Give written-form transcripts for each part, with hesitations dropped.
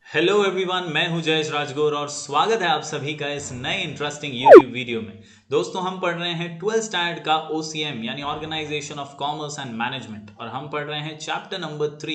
Hello everyone, मैं हूं जयेश राजगौर और स्वागत है आप सभी का इस नए इंटरेस्टिंग यूट्यूब वीडियो में। दोस्तों, हम पढ़ रहे हैं 12th स्टैंडर्ड का ओसीएम यानी organisation of commerce and management और हम पढ़ रहे हैं चैप्टर नंबर 3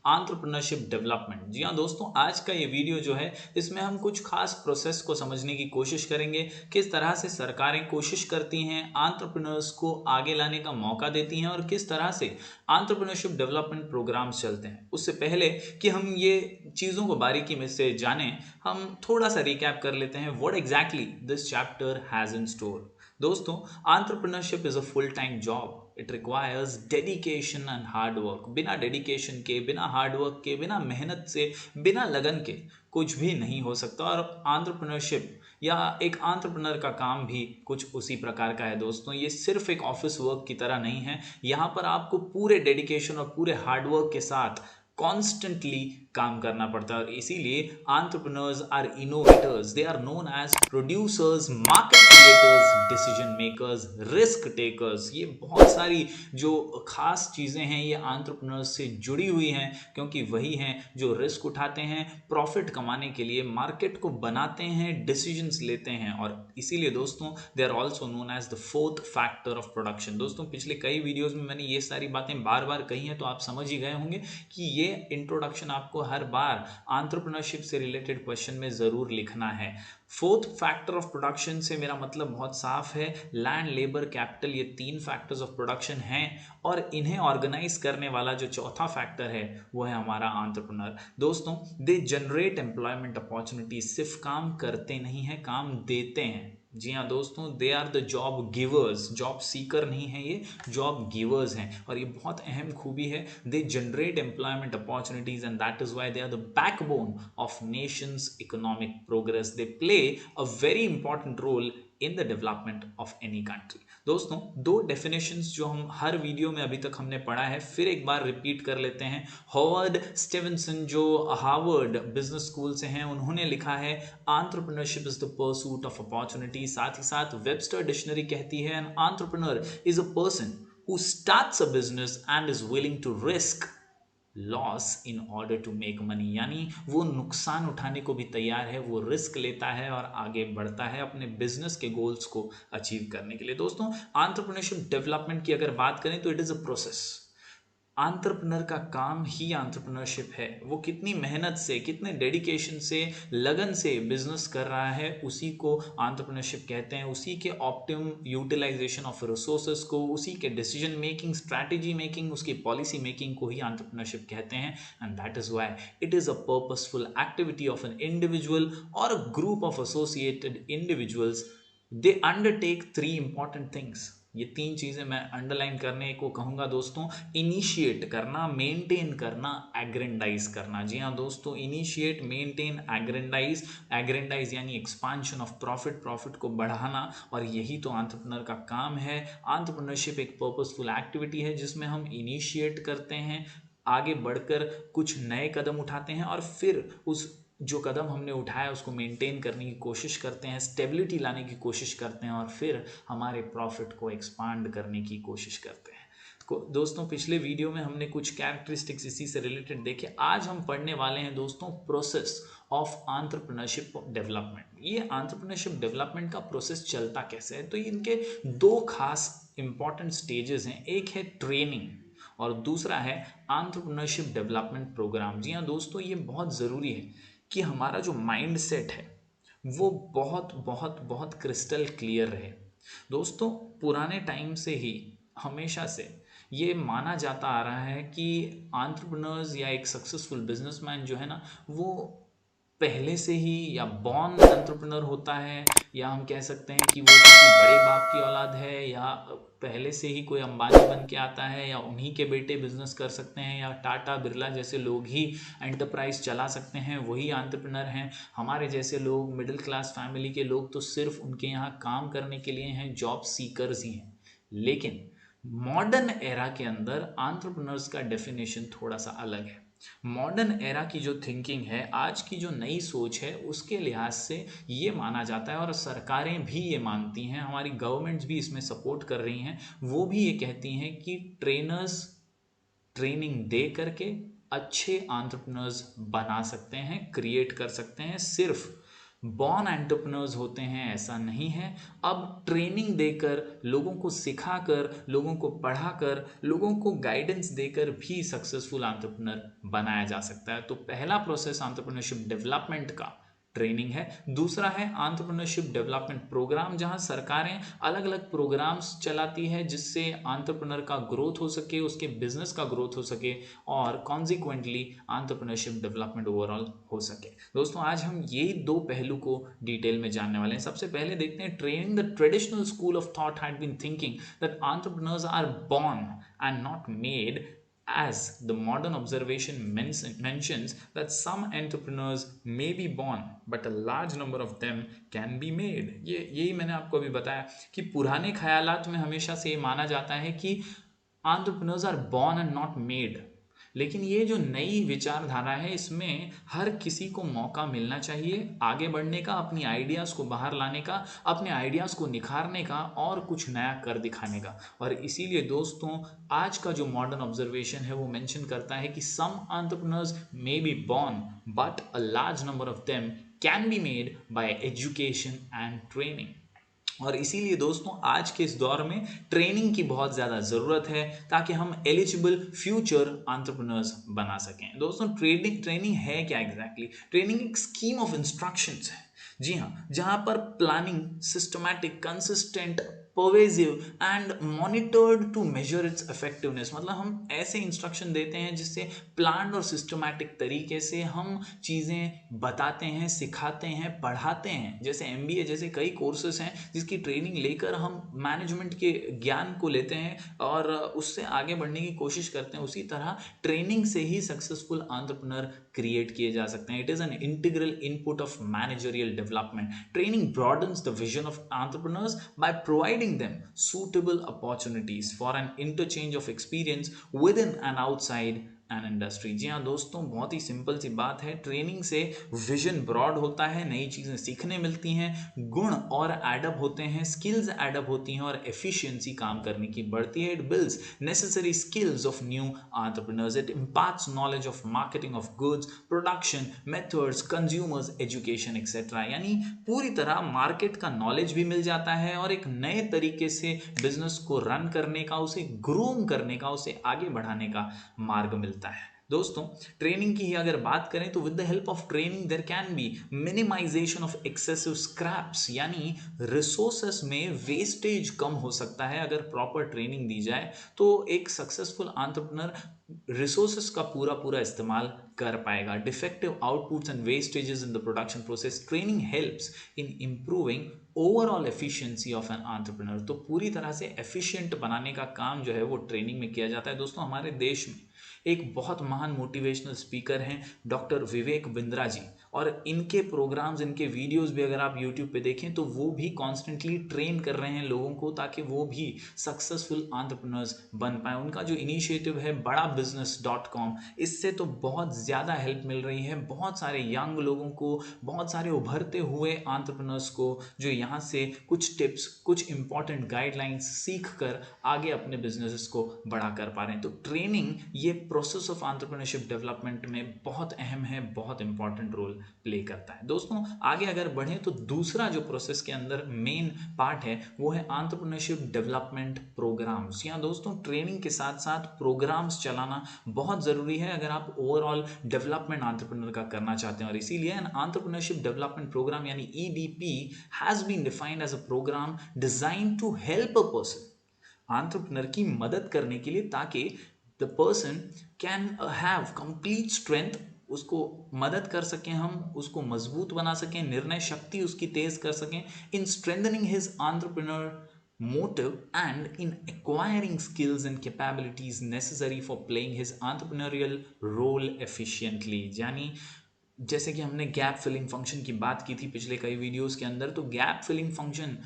एंटरप्रेन्योरशिप डेवलपमेंट। जी हाँ दोस्तों, आज का ये वीडियो जो है इसमें हम कुछ खास प्रोसेस को समझने की कोशिश करेंगे। किस तरह से सरकारें कोशिश करती हैं एंटरप्रेन्योर्स को आगे लाने का मौका देती हैं और किस तरह से एंटरप्रेन्योरशिप डेवलपमेंट प्रोग्राम्स चलते हैं। उससे पहले कि हम ये चीज़ों को बारीकी में से जानें, हम थोड़ा सा रिकैप कर लेते हैं what exactly this chapter has in store. दोस्तों, entrepreneurship is a full time job. It requires dedication and hard work. बिना डेडिकेशन के, बिना हार्ड वर्क के, बिना मेहनत से, बिना लगन के कुछ भी नहीं हो सकता। और एंटरप्रेन्योरशिप या एक एंटरप्रेन्योर का काम भी कुछ उसी प्रकार का है। दोस्तों, ये सिर्फ एक ऑफिस वर्क की तरह नहीं है। यहाँ पर आपको पूरे डेडिकेशन और पूरे हार्डवर्क के साथ कॉन्स्टेंटली काम करना पड़ता है और इसीलिए entrepreneurs are innovators, they are known as producers, market creators, decision makers, risk takers. ये बहुत सारी जो खास चीज़ें हैं ये एंटरप्रेन्योर्स से जुड़ी हुई हैं, क्योंकि वही हैं जो रिस्क उठाते हैं, प्रॉफिट कमाने के लिए मार्केट को बनाते हैं, डिसीजंस लेते हैं। और इसीलिए दोस्तों, they are also known as the fourth factor of production. दोस्तों, पिछले कई वीडियोज में मैंने ये सारी बातें बार बार कही हैं, तो आप समझ ही गए होंगे कि ये इंट्रोडक्शन आपको हर बार एंटरप्रेन्योरशिप से रिलेटेड क्वेश्चन में जरूर लिखना है। फोर्थ फैक्टर ऑफ प्रोडक्शन से मेरा मतलब बहुत साफ है, लैंड, लेबर, कैपिटल, ये तीन फैक्टर्स ऑफ प्रोडक्शन हैं और इन्हें ऑर्गेनाइज करने वाला जो चौथा फैक्टर है वो है हमारा एंटरप्रेन्योर। दोस्तों, दे जनरेट एम्प्लॉयमेंट अपॉर्चुनिटी। सिर्फ काम करते नहीं है, काम देते हैं। जी हाँ दोस्तों, they are the job givers. Job seeker नहीं है, ये जॉब गिवर्स हैं और ये बहुत अहम खूबी है। They generate employment opportunities and that is why they are the backbone of nation's economic progress. They play a very important role in the development of any country. दोस्तों, दो डेफिनेशंस जो हम हर वीडियो में अभी तक हमने पढ़ा है, फिर एक बार रिपीट कर लेते हैं। हॉवर्ड स्टीवेंसन जो हार्वर्ड बिजनेस स्कूल से हैं, उन्होंने लिखा है entrepreneurship is the pursuit of opportunity. साथ ही साथ वेबस्टर डिक्शनरी कहती है an entrepreneur is a person who starts a business and is willing to risk loss in order to make money. यानी वो नुकसान उठाने को भी तैयार है, वो रिस्क लेता है और आगे बढ़ता है अपने बिजनेस के गोल्स को अचीव करने के लिए। दोस्तों, एंटरप्रेन्योरशिप डेवलपमेंट की अगर बात करें तो it is a process. Entrepreneur का काम ही एंटरप्रेन्योरशिप है। वो कितनी मेहनत से, कितने डेडिकेशन से, लगन से बिजनेस कर रहा है, उसी को एंटरप्रेन्योरशिप कहते हैं। उसी के ऑप्टिमम यूटिलाइजेशन ऑफ रिसोर्सेज को, उसी के डिसीजन मेकिंग, स्ट्रैटेजी मेकिंग, उसकी पॉलिसी मेकिंग को ही एंटरप्रेन्योरशिप कहते हैं। And that is why it is a purposeful activity of an individual और a group of associated individuals. They undertake three important things. ये तीन चीजें मैं अंडरलाइन करने को कहूंगा दोस्तों। इनिशिएट करना, मेंटेन करना, एग्रेंडाइज करना। जी हाँ दोस्तों, इनिशिएट, मेंटेन, एग्रेंडाइज। एग्रेंडाइज यानी एक्सपांशन ऑफ प्रॉफिट, प्रॉफिट को बढ़ाना, और यही तो एंटरप्रेन्योर का काम है। एंटरप्रेन्योरशिप एक पर्पसफुल एक्टिविटी है जिसमें हम इनिशिएट करते हैं, आगे बढ़कर कुछ नए कदम उठाते हैं और फिर उस जो कदम हमने उठाया उसको मेंटेन करने की कोशिश करते हैं, स्टेबिलिटी लाने की कोशिश करते हैं और फिर हमारे प्रॉफिट को एक्सपांड करने की कोशिश करते हैं। दोस्तों, पिछले वीडियो में हमने कुछ कैरेक्टरिस्टिक्स इसी से रिलेटेड देखे। आज हम पढ़ने वाले हैं दोस्तों प्रोसेस ऑफ एंटरप्रेन्योरशिप डेवलपमेंट। ये एंटरप्रेन्योरशिप डेवलपमेंट का प्रोसेस चलता कैसे है, तो इनके दो खास इंपॉर्टेंट स्टेजेस हैं। एक है ट्रेनिंग और दूसरा है एंटरप्रेन्योरशिप डेवलपमेंट प्रोग्राम। जी हाँ दोस्तों, ये बहुत ज़रूरी है कि हमारा जो माइंड सेट है वो बहुत बहुत बहुत क्रिस्टल क्लियर रहे। दोस्तों, पुराने टाइम से ही, हमेशा से ये माना जाता आ रहा है कि एंटरप्रेन्योर्स या एक सक्सेसफुल बिजनेसमैन जो है ना, वो पहले से ही या बॉर्न एंटरप्रेन्योर होता है, या हम कह सकते हैं कि वो किसी बड़े बाप की औलाद है, या पहले से ही कोई अंबानी बन के आता है, या उन्हीं के बेटे बिजनेस कर सकते हैं, या टाटा बिरला जैसे लोग ही एंटरप्राइज चला सकते हैं, वही एंटरप्रेन्योर हैं। हमारे जैसे लोग, मिडिल क्लास फैमिली के लोग तो सिर्फ उनके यहाँ काम करने के लिए हैं, जॉब सीकर्स ही हैं। लेकिन मॉडर्न एरा के अंदर एंटरप्रेन्योर्स का डेफिनेशन थोड़ा सा अलग है। मॉडर्न एरा की जो थिंकिंग है, आज की जो नई सोच है, उसके लिहाज से ये माना जाता है और सरकारें भी ये मानती हैं, हमारी गवर्नमेंट्स भी इसमें सपोर्ट कर रही हैं। वो भी ये कहती हैं कि ट्रेनर्स ट्रेनिंग दे करके अच्छे एंटरप्रेन्योर्स बना सकते हैं, क्रिएट कर सकते हैं। सिर्फ बॉर्न एंटरप्रेन्योर्स होते हैं ऐसा नहीं है। अब ट्रेनिंग देकर, लोगों को सिखाकर, लोगों को पढ़ाकर, लोगों को गाइडेंस देकर भी सक्सेसफुल एंटरप्रेन्योर बनाया जा सकता है। तो पहला प्रोसेस एंटरप्रेन्योरशिप डेवलपमेंट का ट्रेनिंग है। दूसरा है एंटरप्रेन्योरशिप डेवलपमेंट प्रोग्राम, जहां सरकारें अलग अलग प्रोग्राम्स चलाती है जिससे एंटरप्रेन्योर का ग्रोथ हो सके, उसके बिजनेस का ग्रोथ हो सके और कॉन्सिक्वेंटली एंटरप्रेन्योरशिप डेवलपमेंट ओवरऑल हो सके। दोस्तों आज हम ये दो पहलू को डिटेल में जानने वाले हैं। सबसे पहले देखते हैं, training the traditional school of thought had been thinking that entrepreneurs are born and not made, as the modern observation mentions that some entrepreneurs may be born but a large number of them can be made। यही मैंने आपको अभी बताया कि पुराने ख्यालात में हमेशा से ये माना जाता है कि entrepreneurs are born and not made, लेकिन ये जो नई विचारधारा है इसमें हर किसी को मौका मिलना चाहिए आगे बढ़ने का, अपनी आइडियाज़ को बाहर लाने का, अपने आइडियाज़ को निखारने का और कुछ नया कर दिखाने का। और इसीलिए दोस्तों आज का जो मॉडर्न ऑब्जर्वेशन है वो मेंशन करता है कि some entrepreneurs may be born but a large number of them can be made by education and training. और इसीलिए दोस्तों आज के इस दौर में ट्रेनिंग की बहुत ज़्यादा ज़रूरत है ताकि हम एलिजिबल फ्यूचर एंटरप्रेन्योर्स बना सकें। दोस्तों ट्रेनिंग है क्या एग्जैक्टली? ट्रेनिंग एक स्कीम ऑफ इंस्ट्रक्शंस है, जी हाँ, जहाँ पर planning, systematic, consistent, pervasive and monitored to measure its effectiveness. मतलब हम ऐसे इंस्ट्रक्शन देते हैं जिससे प्लान और सिस्टमैटिक तरीके से हम चीज़ें बताते हैं, सिखाते हैं, पढ़ाते हैं। जैसे MBA जैसे कई कोर्सेज हैं जिसकी ट्रेनिंग लेकर हम मैनेजमेंट के ज्ञान को लेते हैं और उससे आगे बढ़ने की कोशिश करते हैं। उसी तरह ट्रेनिंग से ही सक्सेसफुल एंटरप्रेन्योर क्रिएट किए जा सकते हैं। It is an integral input of managerial development. Training broadens the vision of entrepreneurs by providing them suitable opportunities for an interchange of experience within and outside an industry. जी हाँ दोस्तों, बहुत ही simple सी बात है, ट्रेनिंग से vision broad होता है, नई चीज़ें सीखने मिलती हैं, गुण और एडअप होते हैं, स्किल्स एडअप होती हैं और एफिशिएंसी काम करने की बढ़ती है। It builds necessary skills of new entrepreneurs, it imparts knowledge of marketing of goods, production methods, consumers education etcetera. यानी पूरी तरह मार्केट का नॉलेज भी मिल जाता है और एक नए तरीके से बिजनेस को रन करने का, उसे ग्रूम करने का, उसे आगे बढ़ाने का मार्ग मिलता है। दोस्तों ट्रेनिंग की ही अगर बात करें तो with the help of training there can be minimisation of excessive scraps, यानी रिसोर्सेस में वेस्टेज कम हो सकता है। अगर प्रॉपर ट्रेनिंग दी जाए तो एक सक्सेसफुल एंटरप्रेन्योर रिसोर्सेस का पूरा इस्तेमाल कर पाएगा। Defective outputs and vestiges in the production process, training helps in improving overall efficiency of an entrepreneur. तो पूरी तरह से एफिशिएंट बनाने का काम जो है वो ट्रेनिंग में किया जाता है। दोस्तों हमारे देश में एक बहुत महान मोटिवेशनल स्पीकर हैं डॉक्टर विवेक बिंद्रा जी, और इनके प्रोग्राम्स, इनके वीडियोस भी अगर आप यूट्यूब पे देखें तो वो भी कॉन्स्टेंटली ट्रेन कर रहे हैं लोगों को ताकि वो भी सक्सेसफुल एंटरप्रेन्योर्स बन पाए। उनका जो इनिशिएटिव है बड़ा business.com, इससे तो बहुत ज़्यादा हेल्प मिल रही है बहुत सारे यंग लोगों को, बहुत सारे उभरते हुए एंटरप्रेन्योर्स को, जो यहाँ से कुछ टिप्स, कुछ इंपॉर्टेंट गाइडलाइंस सीख कर आगे अपने बिजनेसेस को बड़ा कर पा रहे हैं। तो ट्रेनिंग ये प्रोसेस ऑफ एंटरप्रेन्योरशिप डेवलपमेंट में बहुत अहम है, बहुत इंपॉर्टेंट रोल प्ले करता है। दोस्तों आगे अगर बढ़ें तो दूसरा जो प्रोसेस के अंदर मेन पार्ट है वो है एंटरप्रेन्योरशिप डेवलपमेंट प्रोग्राम्स। यहाँ दोस्तों ट्रेनिंग के साथ साथ प्रोग्राम्स चलाना बहुत ज़रूरी है अगर आप ओवरऑल डेवलपमेंट एंटरप्रेन्योर का करना चाहते हैं। और इसीलिए एन एंटरप्रेन्योरशिप डेवलपमेंट प्रोग्राम यानी EDP has been defined as a programme design to help a person, entrepreneur की मदद करने के लिए, ताकि the person can have complete strength, उसको मदद कर सकें, हम उसको मजबूत बना सकें, निर्णय शक्ति उसकी तेज कर सकें इन strengthening his entrepreneur motive and in acquiring skills and capabilities necessary for playing his entrepreneurial role efficiently। यानी जैसे कि हमने गैप फिलिंग फंक्शन की बात की थी पिछले कई वीडियोस के अंदर, तो गैप फिलिंग फंक्शन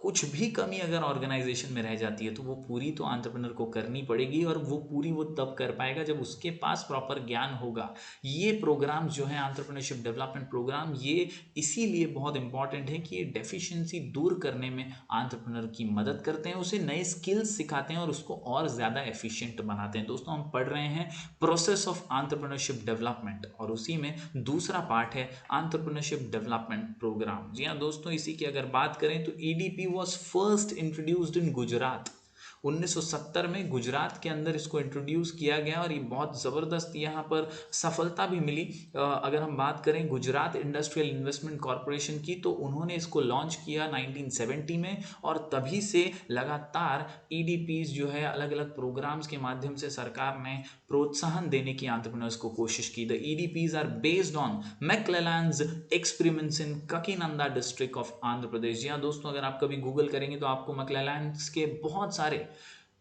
कुछ भी कमी अगर ऑर्गेनाइजेशन में रह जाती है तो वो पूरी तो एंटरप्रेन्योर को करनी पड़ेगी, और वो पूरी वो तब कर पाएगा जब उसके पास प्रॉपर ज्ञान होगा। ये प्रोग्राम जो है एंटरप्रेन्योरशिप डेवलपमेंट प्रोग्राम, ये इसीलिए बहुत इंपॉर्टेंट है कि ये डेफिशिएंसी दूर करने में एंटरप्रेन्योर की मदद करते हैं, उसे नए स्किल्स सिखाते हैं और उसको और ज़्यादा एफिशिएंट बनाते हैं। दोस्तों हम पढ़ रहे हैं प्रोसेस ऑफ एंटरप्रेन्योरशिप डेवलपमेंट, और उसी में दूसरा पार्ट है एंटरप्रेन्योरशिप डेवलपमेंट प्रोग्राम। जी हाँ दोस्तों, इसी की अगर बात करें तो EDP was first introduced in Gujarat. 1970 में गुजरात के अंदर इसको इंट्रोड्यूस किया गया, और ये बहुत ज़बरदस्त यहाँ पर सफलता भी मिली। अगर हम बात करें गुजरात इंडस्ट्रियल इन्वेस्टमेंट कॉरपोरेशन की, तो उन्होंने इसको लॉन्च किया 1970 में, और तभी से लगातार ईडीपीज जो है अलग अलग प्रोग्राम्स के माध्यम से सरकार ने प्रोत्साहन देने की एंटरप्रेन्योर्स को कोशिश की। The EDPs are based on McClelland's experiments in Kakinada district of Andhra Pradesh. जी हाँ दोस्तों, अगर आप कभी गूगल करेंगे तो आपको मैक्लेलैंड्स के बहुत सारे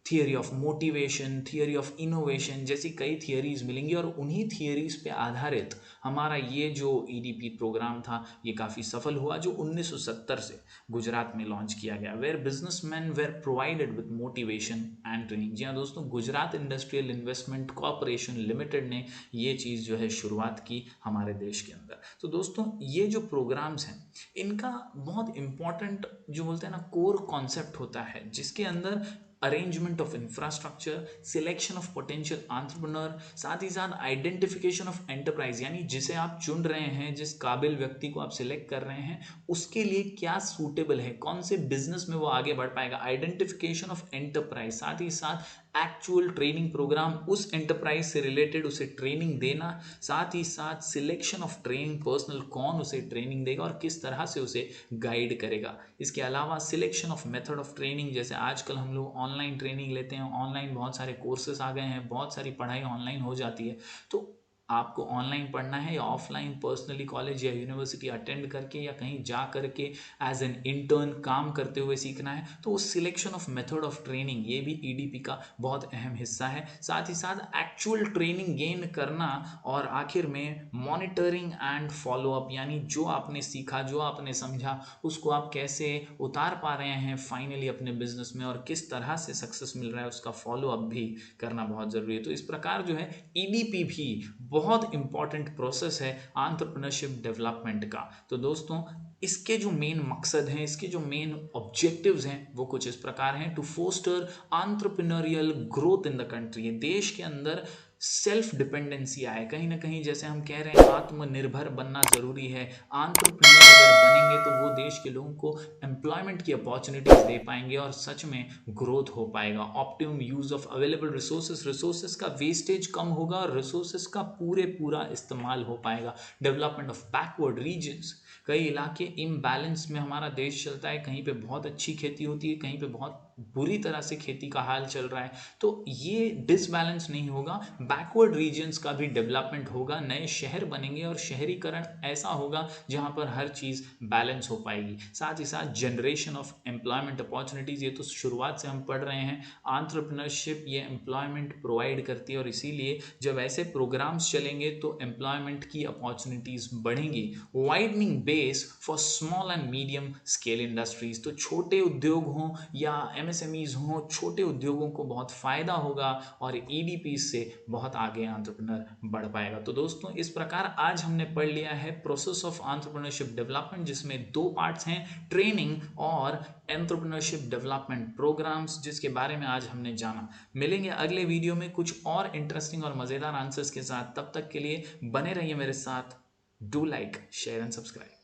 theory of motivation, theory of innovation जैसी कई थियरीज मिलेंगी, और उन्हीं थियरीज पे आधारित हमारा ये जो ईडीपी प्रोग्राम था ये काफ़ी सफल हुआ, जो 1970 से गुजरात में लॉन्च किया गया, where businessman were provided with motivation and training. जी हाँ दोस्तों, Gujarat industrial investment corporation limited ने ये चीज़ जो है शुरुआत की हमारे देश के अंदर। तो दोस्तों ये जो प्रोग्राम्स हैं इनका बहुत इंपॉर्टेंट जो बोलते हैं ना कोर कॉन्सेप्ट होता है, जिसके अंदर arrangement of infrastructure, selection of potential entrepreneur, साथ ही साथ आइडेंटिफिकेशन ऑफ एंटरप्राइज, यानी जिसे आप चुन रहे हैं, जिस काबिल व्यक्ति को आप सिलेक्ट कर रहे हैं उसके लिए क्या सूटेबल है, कौन से बिजनेस में वो आगे बढ़ पाएगा, आइडेंटिफिकेशन ऑफ एंटरप्राइज, साथ ही साथ एक्चुअल ट्रेनिंग प्रोग्राम उस एंटरप्राइज से रिलेटेड उसे ट्रेनिंग देना, साथ ही साथ सिलेक्शन ऑफ ट्रेनिंग पर्सनल, कौन उसे ट्रेनिंग देगा और किस तरह से उसे गाइड करेगा। इसके अलावा selection of method of training, जैसे आजकल हम लोग ऑनलाइन ट्रेनिंग लेते हैं, ऑनलाइन बहुत सारे कोर्सेस आ गए हैं, बहुत सारी पढ़ाई ऑनलाइन हो जाती है, तो आपको ऑनलाइन पढ़ना है या ऑफलाइन पर्सनली कॉलेज या यूनिवर्सिटी अटेंड करके या कहीं जा करके एज एन इंटर्न काम करते हुए सीखना है, तो उस selection of method of training ये भी ईडीपी का बहुत अहम हिस्सा है। साथ ही साथ एक्चुअल ट्रेनिंग गेन करना, और आखिर में मॉनिटरिंग एंड फॉलोअप, यानी जो आपने सीखा, जो आपने समझा, उसको आप कैसे उतार पा रहे हैं फाइनली अपने बिजनेस में, और किस तरह से सक्सेस मिल रहा है उसका फॉलोअप भी करना बहुत ज़रूरी है। तो इस प्रकार जो है ईडीपी भी बहुत इंपॉर्टेंट प्रोसेस है एंटरप्रेन्योरशिप डेवलपमेंट का। तो दोस्तों इसके जो मेन मकसद हैं, इसके जो मेन ऑब्जेक्टिव्स हैं वो कुछ इस प्रकार हैं। To foster entrepreneurial growth in the country, देश के अंदर सेल्फ डिपेंडेंसी आए, कहीं ना कहीं जैसे हम कह रहे हैं आत्मनिर्भर बनना ज़रूरी है। एंटरप्रेन्योर अगर बनेंगे तो वो देश के लोगों को एम्प्लॉयमेंट की अपॉर्चुनिटीज़ दे पाएंगे और सच में ग्रोथ हो पाएगा। Optimum use of available resources, resources का वेस्टेज कम होगा और रिसोर्सेज का पूरा इस्तेमाल हो पाएगा। डेवलपमेंट ऑफ बैकवर्ड रीजन्स, कई इलाके इम्बैलेंस में हमारा देश चलता है, कहीं पे बहुत अच्छी खेती होती है, कहीं पे बहुत बुरी तरह से खेती का हाल चल रहा है, तो ये डिसबैलेंस नहीं होगा। बैकवर्ड रीजन्स का भी डेवलपमेंट होगा, नए शहर बनेंगे और शहरीकरण ऐसा होगा जहां पर हर चीज़ बैलेंस हो पाएगी। साथ ही साथ जनरेशन ऑफ एम्प्लॉयमेंट अपॉर्चुनिटीज़, ये तो शुरुआत से हम पढ़ रहे हैं, एंटरप्रेन्योरशिप ये एम्प्लॉयमेंट प्रोवाइड करती है, और इसीलिए जब ऐसे प्रोग्राम्स चलेंगे तो एम्प्लॉयमेंट की अपॉर्चुनिटीज़ बढ़ेंगी। Widening base for small and medium scale industries, तो छोटे उद्योग हों या एमएसएमईज हों, छोटे उद्योगों को बहुत फ़ायदा होगा और ईडीपी से बहुत आगे एंटरप्रेन्योर बढ़ पाएगा। तो दोस्तों इस प्रकार आज हमने पढ़ लिया है प्रोसेस ऑफ एंटरप्रेन्योरशिप डेवलपमेंट, जिसमें दो पार्ट्स हैं, ट्रेनिंग और एंटरप्रेन्योरशिप डेवलपमेंट प्रोग्राम्स, जिसके बारे में आज हमने जाना। मिलेंगे अगले वीडियो में कुछ और इंटरेस्टिंग और मज़ेदार आंसर्स के साथ, तब तक के लिए बने रहिए मेरे साथ। Do like, share and subscribe.